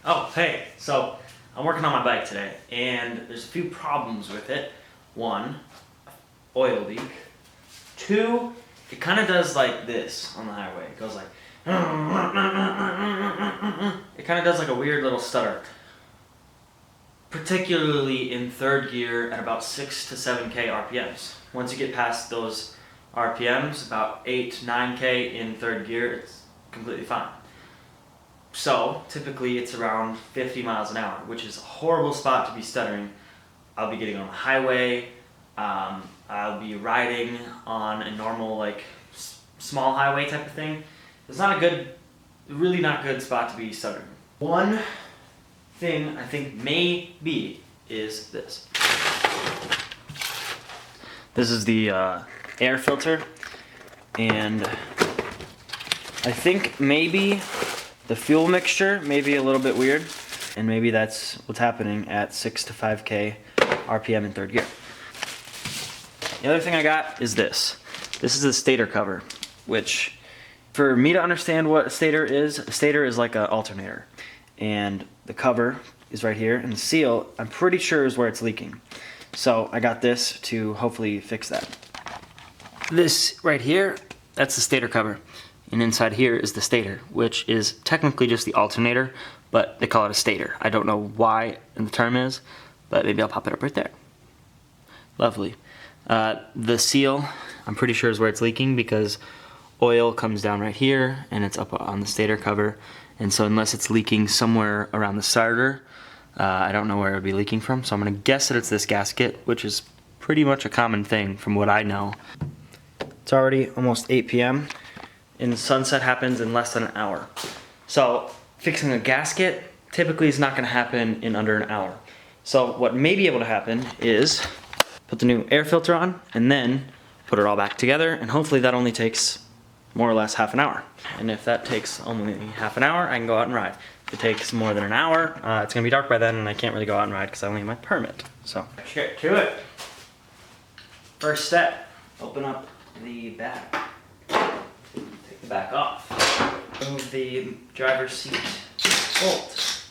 Oh, hey, so I'm working on my bike today, and there's a few problems with it. One, oil leak. Two, it kind of does like this on the highway. It goes like, it kind of does like a weird little stutter. Particularly in third gear at about 6 to 7K RPMs. Once you get past those RPMs, about 8 to 9K in third gear, it's completely fine. So typically it's around 50 miles an hour, which is a horrible spot to be stuttering. I'll be getting on the highway, I'll be riding on a normal like small highway type of thing. It's not a good, really not good spot to be stuttering. One thing I think may be is this. This is the air filter, and I think maybe the fuel mixture may be a little bit weird, and maybe that's what's happening at 6 to 5K RPM in third gear. The other thing I got is this. This is the stator cover, which for me to understand what a stator is like an alternator. And the cover is right here, and the seal, I'm pretty sure, is where it's leaking. So I got this to hopefully fix that. This right here, that's the stator cover. And inside here is the stator, which is technically just the alternator, but they call it a stator. I don't know why the term is, but maybe I'll pop it up right there. Lovely. The seal, I'm pretty sure is where it's leaking because oil comes down right here and it's up on the stator cover. And so unless it's leaking somewhere around the starter, I don't know where it would be leaking from. So I'm gonna guess that it's this gasket, which is pretty much a common thing from what I know. It's already almost 8 p.m. and sunset happens in less than an hour. So fixing a gasket typically is not gonna happen in under an hour. So what may be able to happen is put the new air filter on and then put it all back together, and hopefully that only takes more or less half an hour. And if that takes only half an hour, I can go out and ride. If it takes more than an hour, it's gonna be dark by then and I can't really go out and ride because I only have my permit. So let's get to it. First step, open up the back. Take the back off. Remove the driver's seat bolt.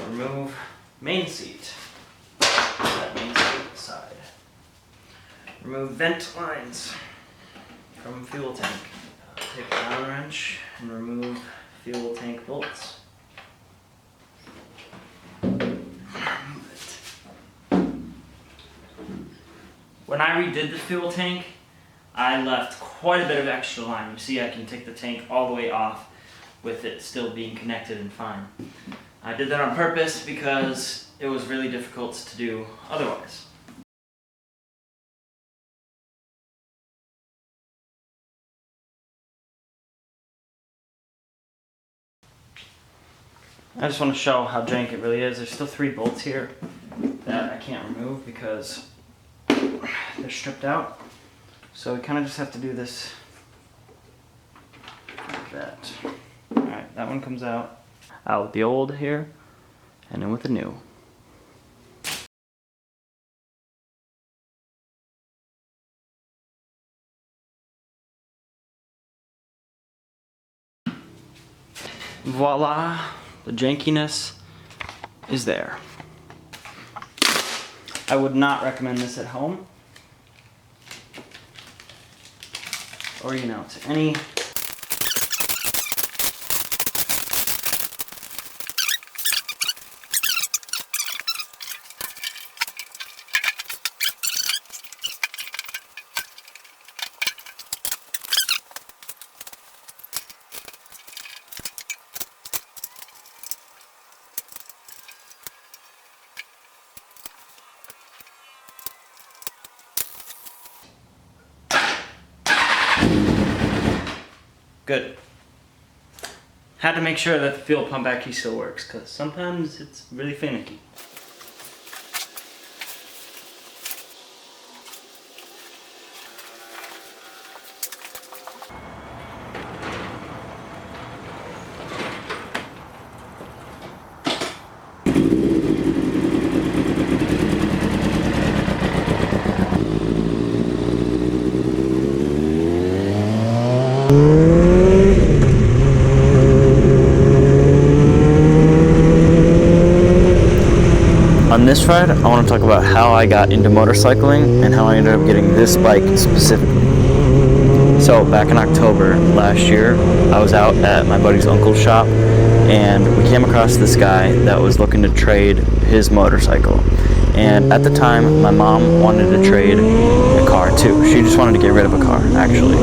Remove main seat. That main seat aside. Remove vent lines from fuel tank. Take the Allen wrench and remove fuel tank bolts. When I redid the fuel tank, I left quite a bit of extra line. You see, I can take the tank all the way off with it still being connected and fine. I did that on purpose because it was really difficult to do otherwise. I just want to show how jank it really is. There's still 3 bolts here that I can't remove because they're stripped out. So we kind of just have to do this like that. Alright, that one comes out. Out with the old here, and in with the new. Voila! The jankiness is there. I would not recommend this at home. Or, you know, to any good. Had to make sure that the fuel pump actually still works, because sometimes it's really finicky. On this ride, I want to talk about how I got into motorcycling and how I ended up getting this bike specifically. So back in October last year, I was out at my buddy's uncle's shop, and we came across this guy that was looking to trade his motorcycle. And at the time, my mom wanted to trade a car too. She just wanted to get rid of a car, actually.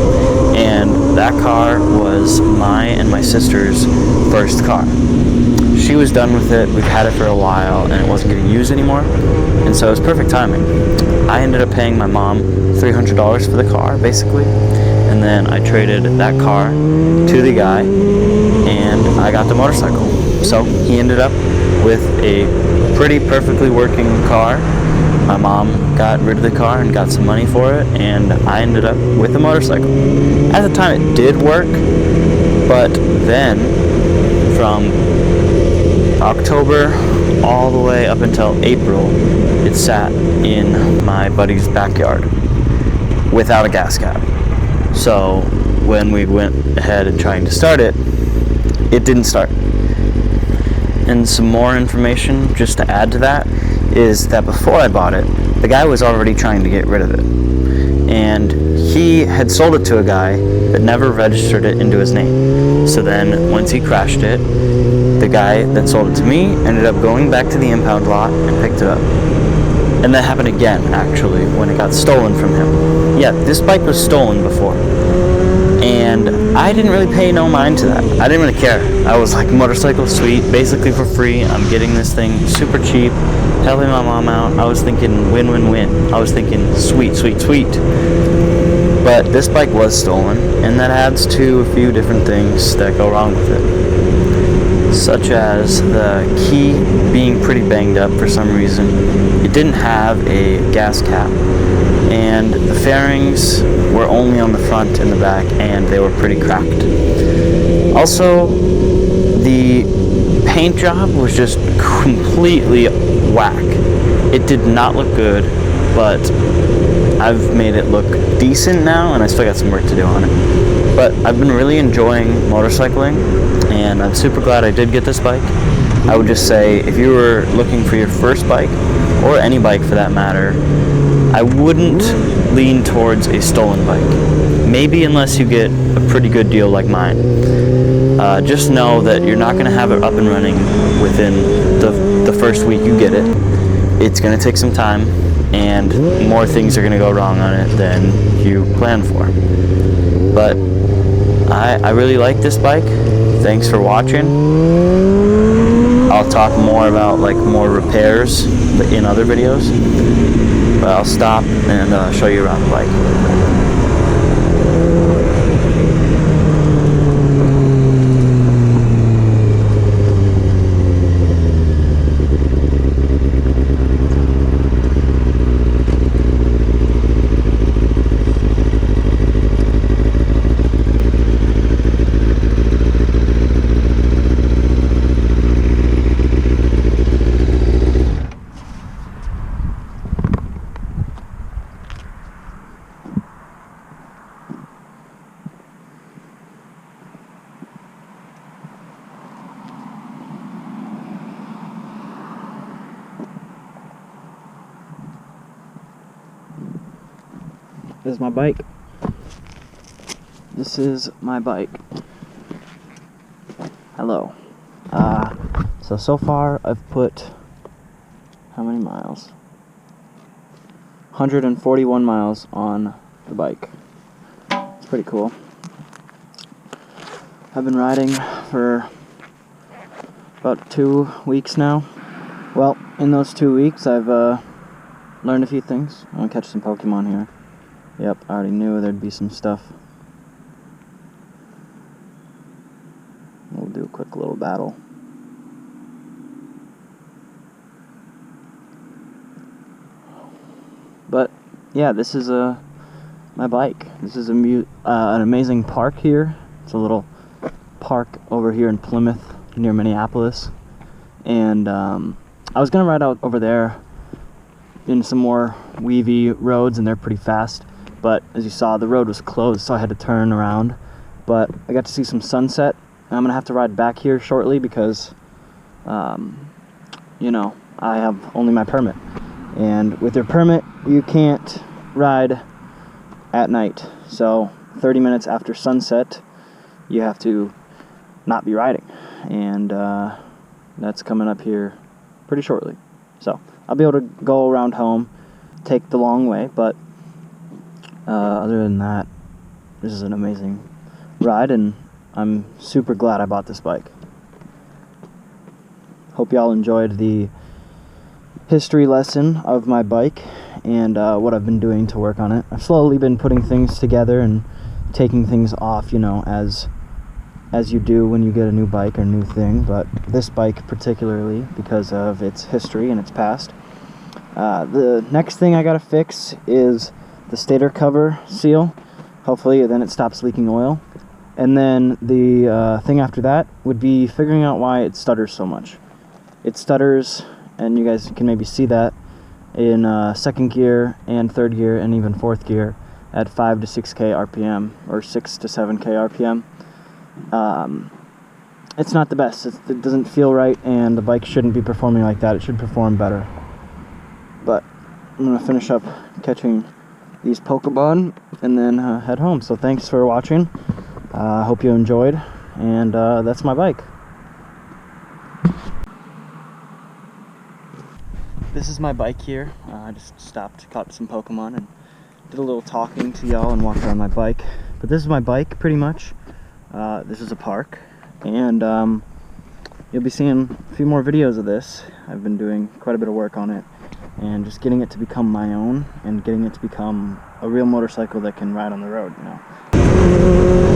And that car was my and my sister's first car. She was done with it. We've had it for a while, and it wasn't getting used anymore. And so it was perfect timing. I ended up paying my mom $300 for the car, basically. And then I traded that car to the guy, and I got the motorcycle. So he ended up with a pretty perfectly working car. My mom got rid of the car and got some money for it, and I ended up with a motorcycle. At the time it did work, but then from October all the way up until April, it sat in my buddy's backyard without a gas cap. So when we went ahead and trying to start it, it didn't start. And some more information just to add to that is that before I bought it, the guy was already trying to get rid of it. And he had sold it to a guy but never registered it into his name. So then once he crashed it, the guy that sold it to me ended up going back to the impound lot and picked it up. And that happened again, actually, when it got stolen from him. Yeah, this bike was stolen before. And I didn't really pay no mind to that. I didn't really care. I was like, motorcycle, sweet, basically for free. I'm getting this thing super cheap, helping my mom out. I was thinking win-win-win. I was thinking sweet, sweet, sweet. But this bike was stolen, and that adds to a few different things that go wrong with it. Such as the key being pretty banged up for some reason. It didn't have a gas cap, and the fairings were only on the front and the back, and they were pretty cracked. Also, the paint job was just completely whack. It did not look good, but I've made it look decent now, and I still got some work to do on it. But I've been really enjoying motorcycling, and I'm super glad I did get this bike. I would just say, if you were looking for your first bike, or any bike for that matter, I wouldn't lean towards a stolen bike. Maybe unless you get a pretty good deal like mine. Just know that you're not going to have it up and running within the first week you get it. It's going to take some time, and more things are going to go wrong on it than you planned for. But I really like this bike. Thanks for watching. I'll talk more about more repairs in other videos, but I'll stop and show you around the bike. This is my bike. This is my bike. Hello. So far I've put, how many miles? 141 miles on the bike. It's pretty cool. I've been riding for about 2 weeks now. Well, in those 2 weeks I've learned a few things. I'm gonna catch some Pokemon here. Yep, I already knew there'd be some stuff. We'll do a quick little battle. But yeah, this is my bike. This is an amazing park here. It's a little park over here in Plymouth near Minneapolis, and I was gonna ride out over there in some more weavy roads, and they're pretty fast. But as you saw, the road was closed, so I had to turn around. But I got to see some sunset, and I'm gonna have to ride back here shortly because, you know, I have only my permit. And with your permit, you can't ride at night. So 30 minutes after sunset, you have to not be riding. And that's coming up here pretty shortly. So I'll be able to go around home, take the long way, but other than that, this is an amazing ride, and I'm super glad I bought this bike. Hope y'all enjoyed the history lesson of my bike and what I've been doing to work on it. I've slowly been putting things together and taking things off, you know, as you do when you get a new bike or new thing, but this bike particularly because of its history and its past. The next thing I gotta fix is the stator cover seal. Hopefully then it stops leaking oil. And then the thing after that would be figuring out why it stutters so much. It stutters, and you guys can maybe see that in second gear and third gear and even fourth gear at 5 to 6k RPM or 6 to 7k RPM. It's not the best. It doesn't feel right, and the bike shouldn't be performing like that. It should perform better. But I'm going to finish up catching these Pokemon and then head home. So thanks for watching. I hope you enjoyed, and that's my bike. This is my bike here. I just stopped, caught some Pokemon, and did a little talking to y'all and walked around my bike. But this is my bike, pretty much. This is a park, and you'll be seeing a few more videos of this. I've been doing quite a bit of work on it, and just getting it to become my own, and getting it to become a real motorcycle that can ride on the road, you know.